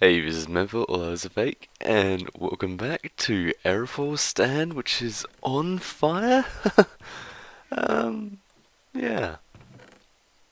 Hey, this is Menfa, or those are fake, and welcome back to Airofoil stand, which is on fire. um, yeah,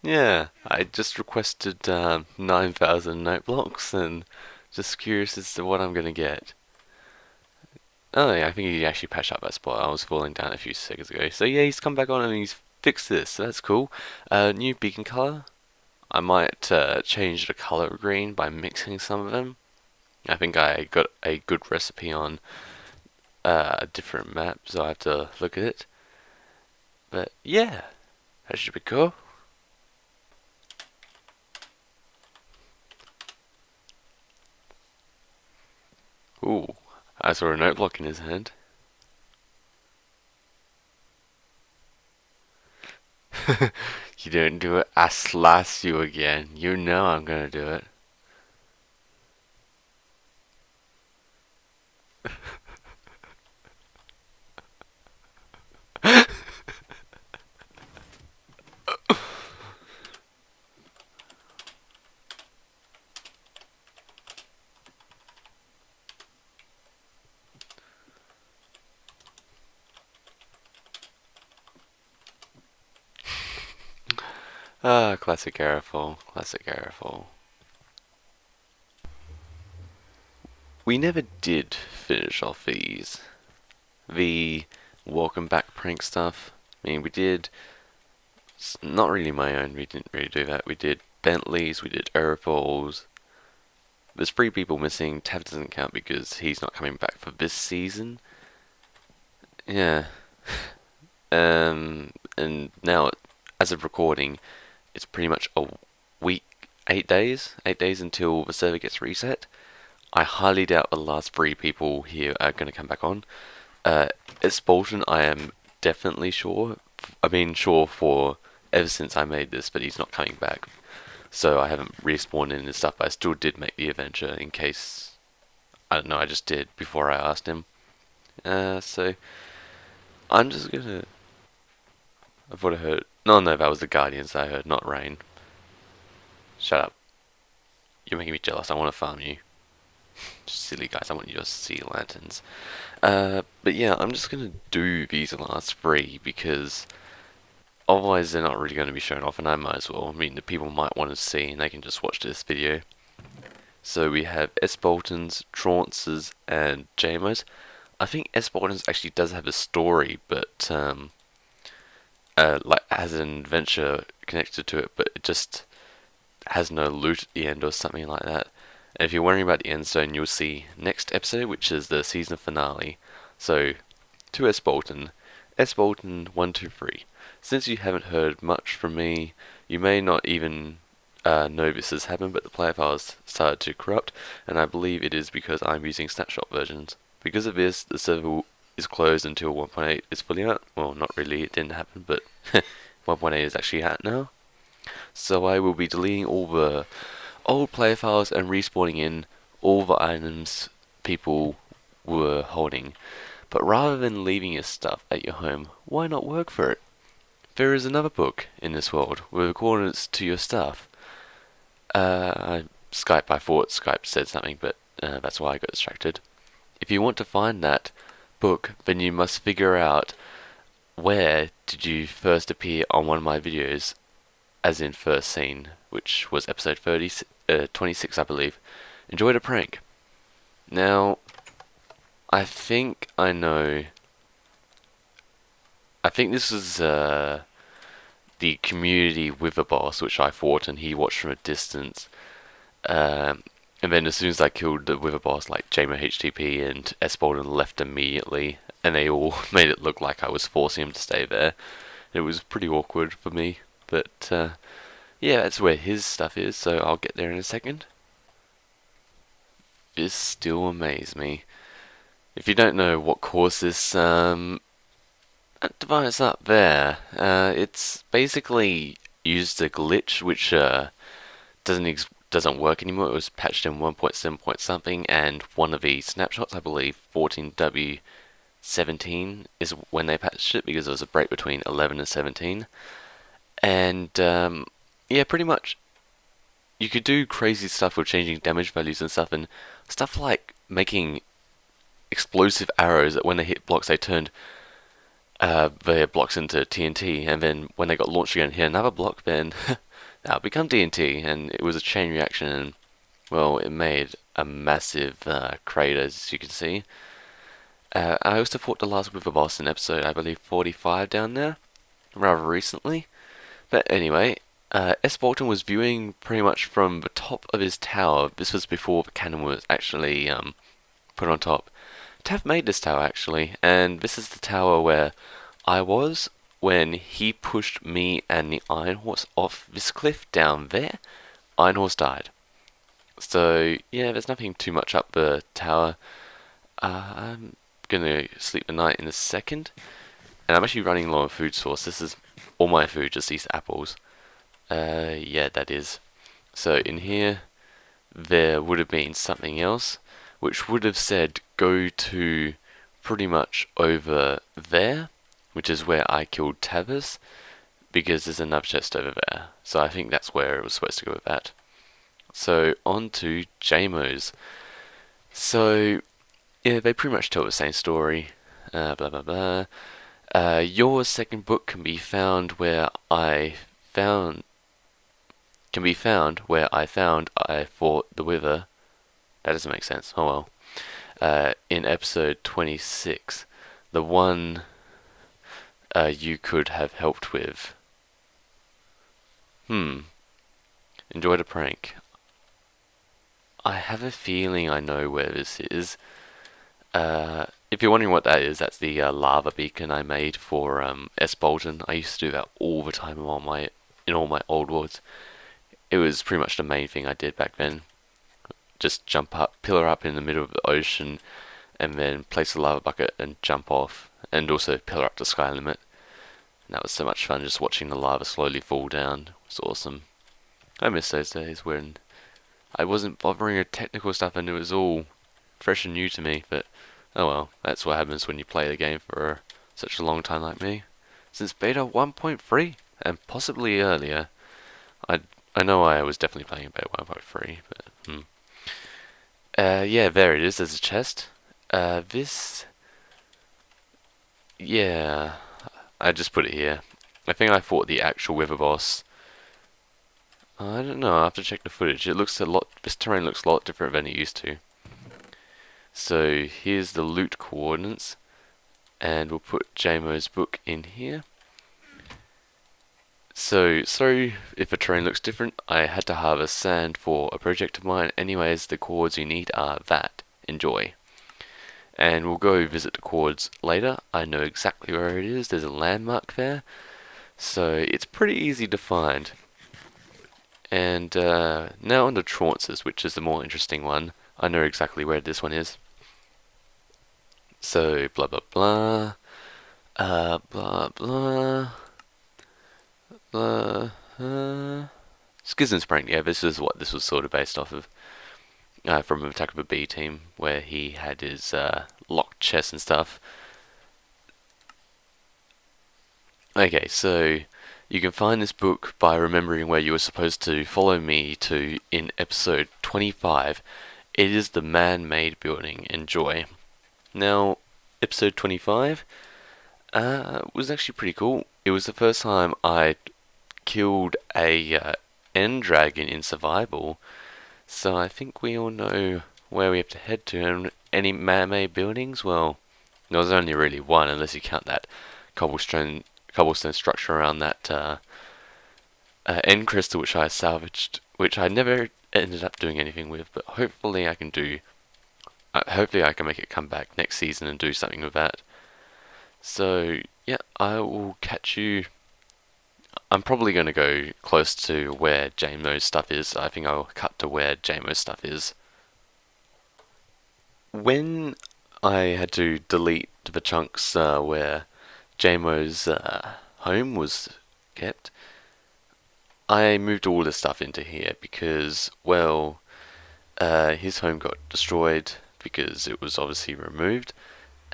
yeah. I just requested 9,000 note blocks, and just curious as to what I'm gonna get. Oh yeah, I think he actually patched up that spot. I was falling down a few seconds ago. So yeah, he's come back on and he's fixed this. So that's cool. New beacon color. I might change the color of green by mixing some of them. I think I got a good recipe on a different map, so I have to look at it. But yeah, that should be cool. Ooh, I saw a note block in his hand. You don't do it, I slice you again. You know I'm gonna do it. Ah, classic Airofoil, classic Airofoil. We never did finish off the welcome back prank stuff. I mean, we did. Not really my own. We didn't really do that. We did Bentleys. We did Airofoils. There's three people missing. Tav doesn't count because he's not coming back for this season. Yeah. And now, as of recording, it's pretty much a week, 8 days, 8 days until the server gets reset. I highly doubt the last three people here are going to come back on. It's Bolton, I am definitely sure. I've been sure for ever since I made this, but he's not coming back. So I haven't respawned in and stuff, but I still did make the adventure in case. I don't know, I just did before I asked him. So I'm just gonna. I thought I heard. No, no, that was the Guardians I heard, not Rain. Shut up. You're making me jealous. I want to farm you. Silly guys, I want your sea lanterns. But yeah, I'm just gonna do these last three because otherwise they're not really going to be shown off, and I might as well. I mean, the people might want to see, and they can just watch this video. So we have S. Boltons, Traunces, and JMOs. I think S. Boltons actually does have a story, but like has an adventure connected to it, but it just has no loot at the end or something like that. And if you're worrying about the end zone, you'll see next episode, which is the season finale. So, to S. Bolton, S. Bolton 123. Since you haven't heard much from me, you may not even know this has happened, but the player files started to corrupt, and I believe it is because I'm using snapshot versions. Because of this, the server is closed until 1.8 is fully out. Well, not really, it didn't happen, but 1.8 is actually out now. So I will be deleting all the old player files and respawning in all the items people were holding. But rather than leaving your stuff at your home, why not work for it? There is another book in this world with coordinates to your stuff. I thought Skype said something, but that's why I got distracted. If you want to find that book, then you must figure out where did you first appear on one of my videos, as in first scene, which was episode 26, I believe. Enjoy the prank. Now, I think I know. I think this was the community with the boss, which I fought, and he watched from a distance. And then as soon as I killed the Wither boss, like JMO HTP and S. Bolton left immediately, and they all made it look like I was forcing him to stay there. It was pretty awkward for me, but yeah, that's where his stuff is, so I'll get there in a second. This still amazes me. If you don't know what caused this, that device up there, it's basically used a glitch which doesn't work anymore. It was patched in 1.7 point something, and one of the snapshots, I believe 14W17, is when they patched it because there was a break between 11 and 17. And yeah, pretty much you could do crazy stuff with changing damage values and stuff like making explosive arrows that when they hit blocks they turned their blocks into TNT, and then when they got launched again, hit another block, then that would become TNT, and it was a chain reaction, and well, it made a massive crater, as you can see. I also fought the last Wither boss in episode, I believe, 45 down there, rather recently. But anyway, S. Bolton was viewing pretty much from the top of his tower. This was before the cannon was actually put on top. Tav made this tower actually, and this is the tower where I was when he pushed me and the Iron Horse off this cliff down there. Iron Horse died. So yeah, there's nothing too much up the tower. I'm gonna sleep the night in a second, and I'm actually running low on food source. This is all my food, just these apples. Yeah, that is. So in here, there would have been something else, which would have said go to pretty much over there, which is where I killed Tavis, because there's another chest over there. So I think that's where it was supposed to go with that. So on to JMOs. So yeah, they pretty much tell the same story. Blah blah blah. Your second book can be found where I found. I fought the Wither. That doesn't make sense. Oh well. In episode 26, the one you could have helped with. Enjoyed a prank. I have a feeling I know where this is. If you're wondering what that is, that's the lava beacon I made for S. Bolton. I used to do that all the time in all my old worlds. It was pretty much the main thing I did back then. Just jump up, pillar up in the middle of the ocean, and then place a lava bucket and jump off, and also pillar up to sky limit. And that was so much fun, just watching the lava slowly fall down. It was awesome. I miss those days when I wasn't bothering with technical stuff and it was all fresh and new to me, but oh well, that's what happens when you play the game for such a long time like me. Since beta 1.3, and possibly earlier. I know I was definitely playing beta 1.3, but yeah, there it is, there's a chest. Yeah, I just put it here. I think I fought the actual Wither boss. I don't know, I have to check the footage. This terrain looks a lot different than it used to. So here's the loot coordinates, and we'll put JMO's book in here. So, sorry if the terrain looks different, I had to harvest sand for a project of mine. Anyways, the chords you need are that. Enjoy. And we'll go visit the chords later. I know exactly where it is, there's a landmark there. So, it's pretty easy to find. And now on to Traunces, which is the more interesting one. I know exactly where this one is. So, blah blah blah. Blah blah. Schism's Prank, yeah, this is what this was sort of based off of. From Attack of the B Team, where he had his locked chest and stuff. Okay, so you can find this book by remembering where you were supposed to follow me to in episode 25. It is the man-made building. Enjoy. Now, episode 25 was actually pretty cool. It was the first time I killed a end dragon in survival, so I think we all know where we have to head to. And any man-made buildings? Well, there was only really one, unless you count that cobblestone structure around that end crystal which I salvaged, which I never ended up doing anything with, but hopefully I can make it come back next season and do something with that. So yeah, I will catch you. I'm probably going to go close to where JMO's stuff is. I think I'll cut to where JMO's stuff is. When I had to delete the chunks where JMO's home was kept, I moved all the stuff into here because, well, his home got destroyed because it was obviously removed,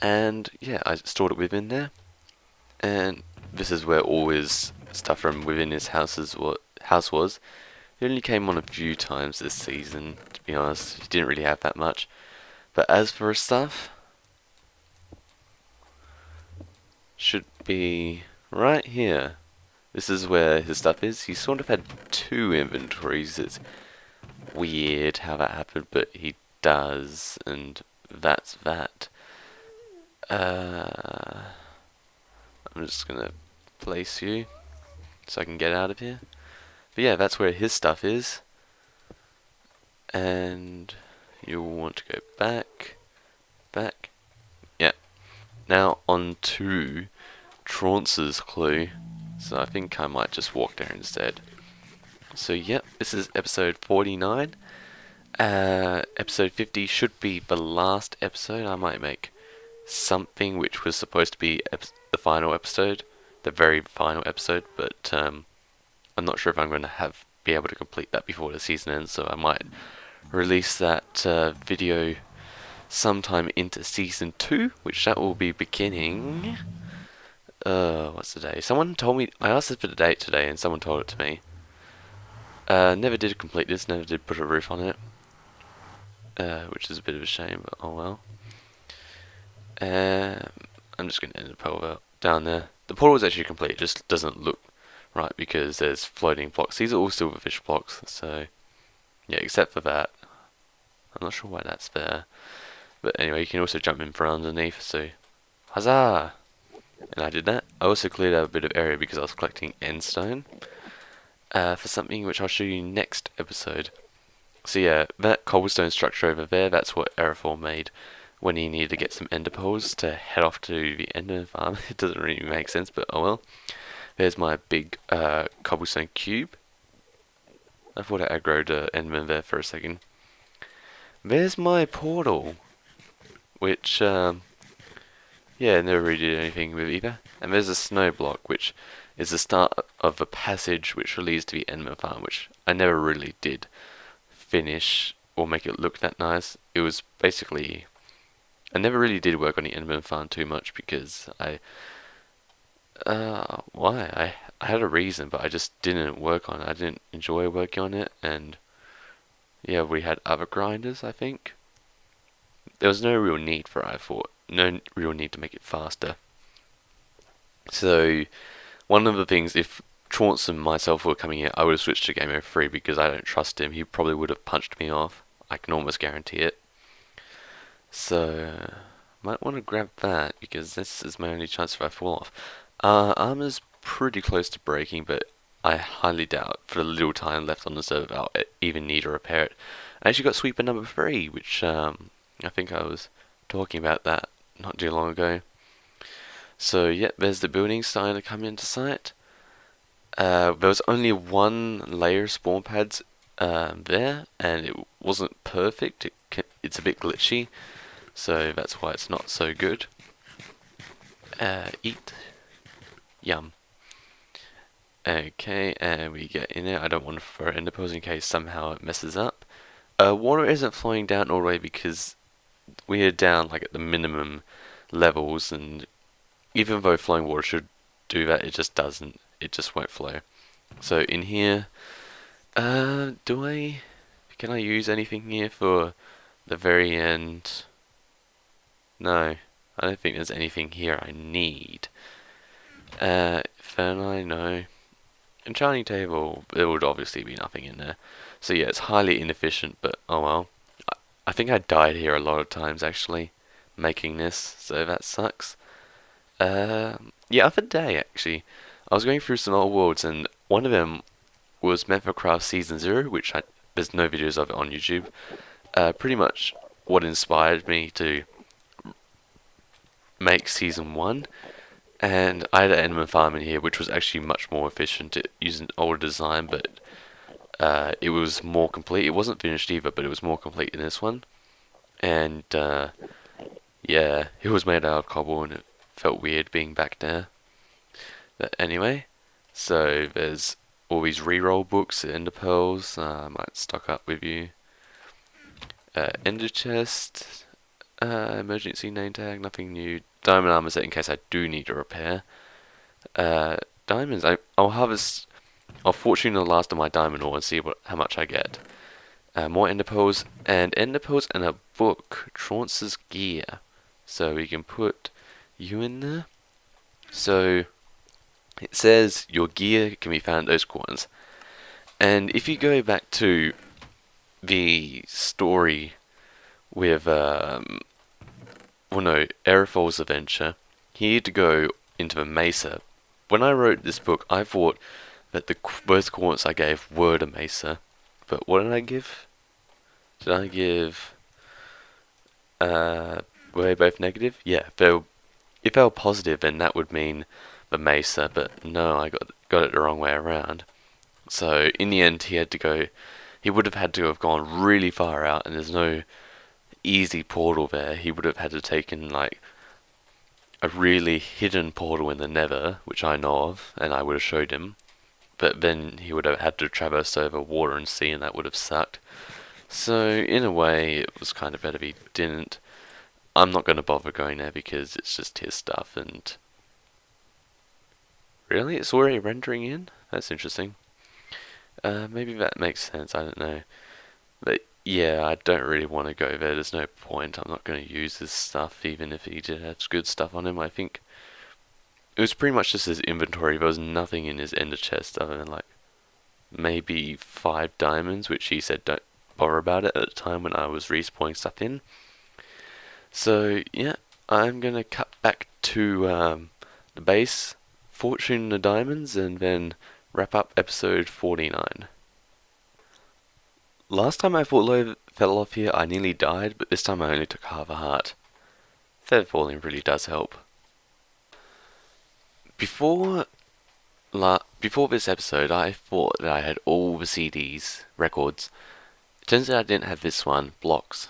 and yeah, I stored it within there. And this is where all his stuff from within his house was. He only came on a few times this season, to be honest. He didn't really have that much. But as for his stuff, should be right here. This is where his stuff is. He sort of had two inventories. It's weird how that happened, but he does, and that's that. I'm just gonna place you so I can get out of here. But yeah, that's where his stuff is. And you'll want to go back. Yeah. Now on to Traunce's clue. So I think I might just walk there instead. So yep, this is episode 49. Episode 50 should be the last episode. I might make something which was supposed to be the final episode, the very final episode, but I'm not sure if I'm going to be able to complete that before the season ends, so I might release that video sometime into season 2, which that will be beginning. What's the day? Someone told me, I asked for the date today, and someone told it to me. Never did complete this, never did put a roof on it, which is a bit of a shame, but oh well. I'm just going to end the portal down there. The portal is actually complete, it just doesn't look right because there's floating blocks. These are all silverfish blocks, so yeah, except for that. I'm not sure why that's there. But anyway, you can also jump in from underneath, so huzzah! And I did that. I also cleared out a bit of area because I was collecting endstone for something which I'll show you next episode. So yeah, that cobblestone structure over there, that's what Airofoil made when he needed to get some ender pearls to head off to the ender farm. It doesn't really make sense, but oh well. There's my big cobblestone cube. I thought I aggroed enderman there for a second. There's my portal, which yeah, never really did anything with either. And there's a snow block, which is the start of a passage which leads to the enderman farm, which I never really did finish or make it look that nice. It was basically, I never really did work on the enderman farm too much because why? I had a reason, but I just didn't work on it. I didn't enjoy working on it, and yeah, we had other grinders, I think. There was no real need for it, I thought. No real need to make it faster. So, one of the things, if Traunce and myself were coming in, I would have switched to Game Over 3 because I don't trust him. He probably would have punched me off. I can almost guarantee it. So, might want to grab that because this is my only chance if I fall off. Armor's pretty close to breaking, but I highly doubt for the little time left on the server I'll even need to repair it. I actually got sweeper number 3, which I think I was talking about that not too long ago. So yep, there's the building starting to come into sight. There was only one layer of spawn pads there, and it wasn't perfect. It's a bit glitchy, so that's why it's not so good. Eat. Yum. Okay, and we get in there. I don't want to throw ender pearls in case somehow it messes up. Water isn't flowing down all the way because we are down like at the minimum levels, and even though flowing water should do that, it just doesn't. It just won't flow. So in here, can I use anything here for the very end? No, I don't think there's anything here I need. Ferni, no. Enchanting table, there would obviously be nothing in there. So yeah, it's highly inefficient, but oh well. I think I died here a lot of times actually, making this, so that sucks. Yeah, other day actually, I was going through some old worlds, and one of them was Menfa Season 0, which there's no videos of it on YouTube. Pretty much what inspired me to make Season 1. And I had an enderman farm in here, which was actually much more efficient. It used an older design, but it was more complete. It wasn't finished either, but it was more complete than this one. And yeah, it was made out of cobble, and it felt weird being back there. But anyway, so there's all these reroll books, ender pearls. I might stock up with you. Ender chest, emergency name tag, nothing new. Diamond armor set in case I do need to repair. Diamonds, I'll harvest I'll fortune the last of my diamond ore and see how much I get. More ender pearls and a book, Traunce's gear. So we can put you in there. So it says your gear can be found at those coins. And if you go back to the story with Airofoil's adventure, he had to go into the mesa. When I wrote this book, I thought that the both coordinates I gave were the mesa. But what did I give? Did I give... were they both negative? Yeah, if they were positive, then that would mean the mesa, but no, I got it the wrong way around. So in the end, he would have had to have gone really far out, and there's no easy portal there. He would have had to taken like a really hidden portal in the Nether, which I know of, and I would have showed him. But then he would have had to traverse over water and sea, and that would have sucked. So in a way, it was kind of better if he didn't. I'm not going to bother going there because it's just his stuff, and... Really? It's already rendering in? That's interesting. Maybe that makes sense, I don't know. But yeah, I don't really want to go there, there's no point. I'm not going to use this stuff, even if he did have good stuff on him. I think it was pretty much just his inventory. There was nothing in his ender chest other than like maybe 5 diamonds, which he said don't bother about it at the time when I was respawning stuff in. So yeah, I'm going to cut back to the base, fortune the diamonds, and then wrap up episode 49. Last time I fell off here, I nearly died, but this time I only took half a heart. Feather falling really does help. Before this episode, I thought that I had all the CDs, records. It turns out I didn't have this one, blocks.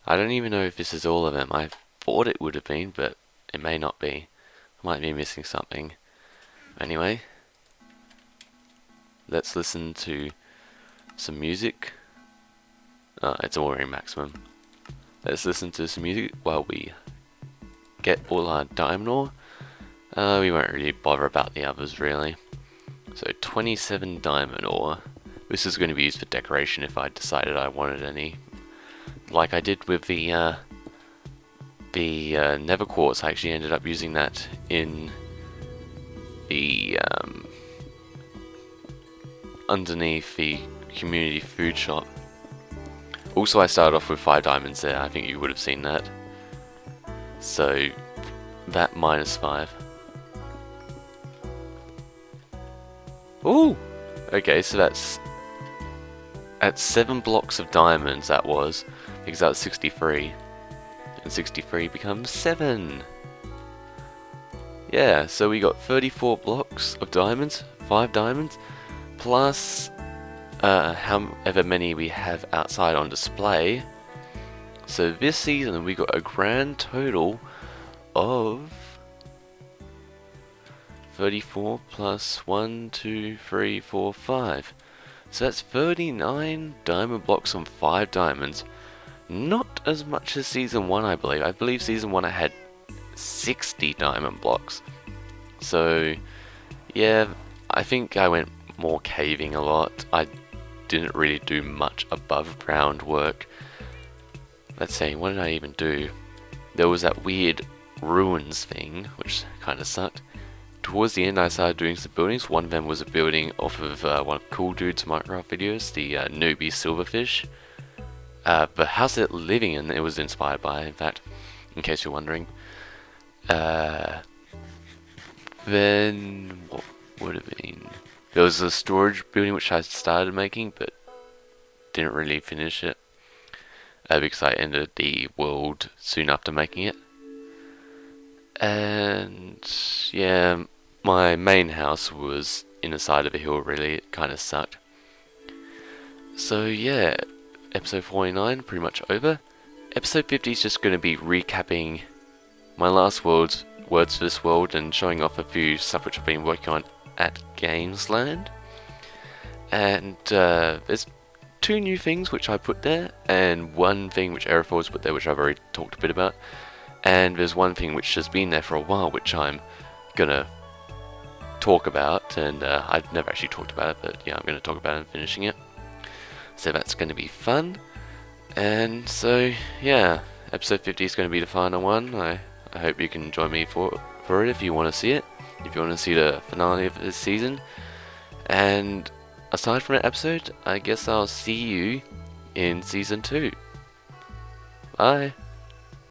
I don't even know if this is all of them. I thought it would have been, but it may not be. I might be missing something. Anyway, let's listen to some music. It's already maximum. Let's listen to some music while we get all our diamond ore. We won't really bother about the others really. So 27 diamond ore. This is going to be used for decoration if I decided I wanted any. Like I did with the nether quartz, I actually ended up using that in the underneath the community food shop. Also, I started off with 5 diamonds there. I think you would have seen that. So that -5. Ooh! Okay, so that's at 7 blocks of diamonds that was, because that was 63. And 63 becomes 7. Yeah, so we got 34 blocks of diamonds, 5 diamonds, plus however many we have outside on display. So this season we got a grand total of 34 plus 1, 2, 3, 4, 5. So that's 39 diamond blocks on 5 diamonds. Not as much as season 1, I believe. I believe season 1 I had 60 diamond blocks. So yeah, I think I went more caving a lot. I didn't really do much above ground work. Let's see, what did I even do? There was that weird ruins thing, which kind of sucked. Towards the end I started doing some buildings. One of them was a building off of one of Cool Dude's Minecraft videos, the newbie silverfish. The house that living in, it was inspired by, in fact, in case you're wondering. Then, what would it have been? There was a storage building which I started making, but didn't really finish it. Because I ended the world soon after making it. And yeah, my main house was in the side of a hill really, it kind of sucked. So yeah, episode 49 pretty much over. Episode 50 is just going to be recapping my last words for this world and showing off a few stuff which I've been working on at Gamesland. And there's 2 new things which I put there, and 1 thing which Airofoil's put there which I've already talked a bit about. And there's 1 thing which has been there for a while which I'm gonna talk about, and I've never actually talked about it, but yeah, I'm going to talk about it and finishing it. So that's going to be fun. And so yeah, episode 50 is going to be the final one. I hope you can join me for it if you want to see it, if you want to see the finale of this season. And aside from that episode, I guess I'll see you in season 2. Bye.